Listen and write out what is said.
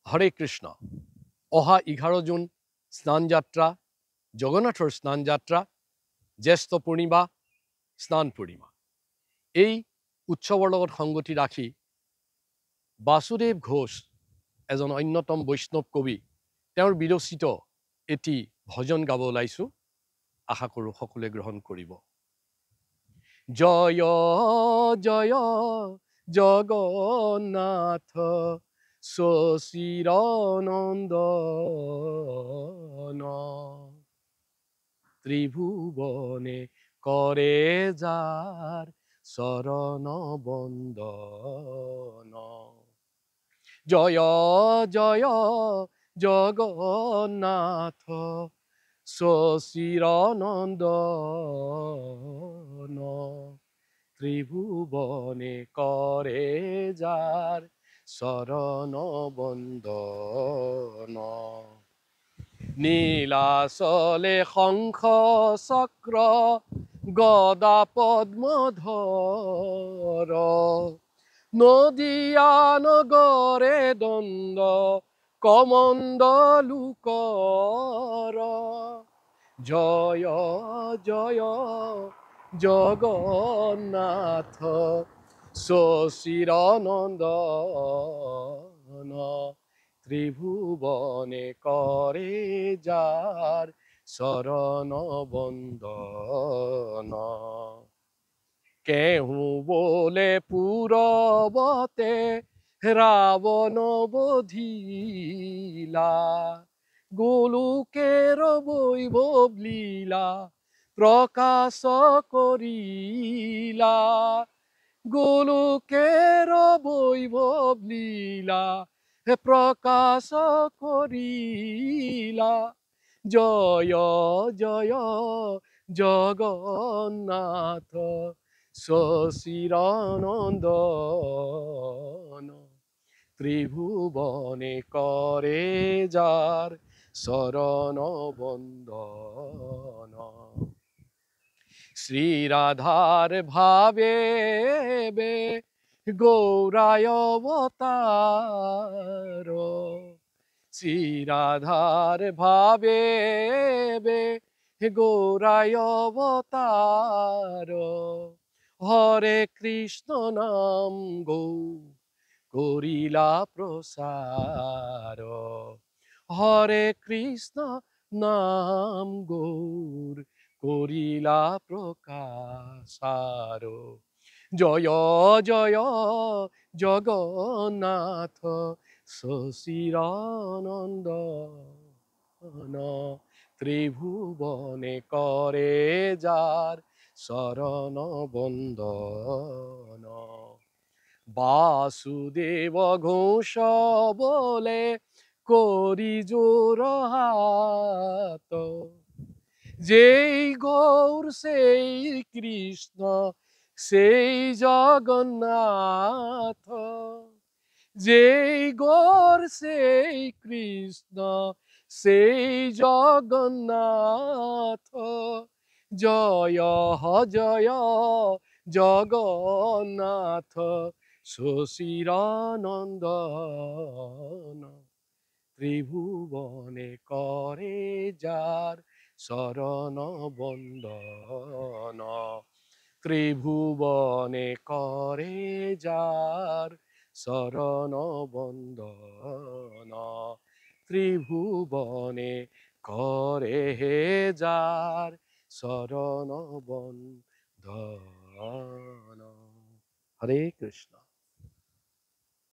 হরে কৃষ্ণ। অহা 11 জুন স্নানযাত্ৰা, জগন্নাথৰ স্নানযাত্ৰা, জ্যেষ্ঠ পূৰ্ণিমা, স্নান পূৰ্ণিমা। এই উৎসৱৰ লগত সংগতি ৰাখি বাসুদেৱ ঘোষ এজন অন্যতম বৈষ্ণৱ কবি, তেওঁৰ বিৰচিত এটি ভজন গাব ওলাইছোঁ। আশা কৰোঁ সকলোৱে গ্ৰহণ কৰিব। জয় জয় জগন্নাথ সচিৰনন্দন, ত্রিভুবনে করে যার শরণ বন্দন। জয় জয় জগন্নাথ সচিরনন্দন, ত্রিভুবনে করে যার শরণ বন্দন। নীলাচলে শঙ্খ চক্র গদা পদ্মধর, নদিয়া নগরে দণ্ড কমণ্ডলুকর। জয় জয় জগন্নাথ সচিরনন্দন, ত্রিভুবনে করে যার শরণ বন্দন। কেহু বলে পূরবতে রাবণ বধিলা, গোলুকের বৈভব লীলা প্রকাশ করিলা। গোলুকের বৈভব লীলা প্রকাশ করিলা। জয় জয় জগন্নাথ সচিরনন্দন, ত্রিভুবনে করে যার শরণ বন্দন। শ্রীরাধার ভাবে বে গৌরায় অবতার, শ্রীরাধার ভাবে বে গৌরায় অবতার। হরে কৃষ্ণ নাম গৌ করিলা প্রসার, হরে কৃষ্ণ নাম গৌর করিলা প্রকাশার। জয় জয় জগন্নাথ সচিরনন্দন, ত্রিভুবনে করে যার শরণ বন্দন। বাসুদেব ঘোষ বলে করি জোর হাত, যেই গৌর সেই কৃষ্ণ সেই জগন্নাথ। যেই গৌর সেই কৃষ্ণ সেই জগন্নাথ। জয় জয় জগন্নাথ সচিরনন্দন, ত্রিভুবনে করে যার শরণ বন্দন। ত্রিভুবনে করে যার শরণ বন্দন, ত্রিভুবনে করে যার শরণ বন্দন। হরে কৃষ্ণ।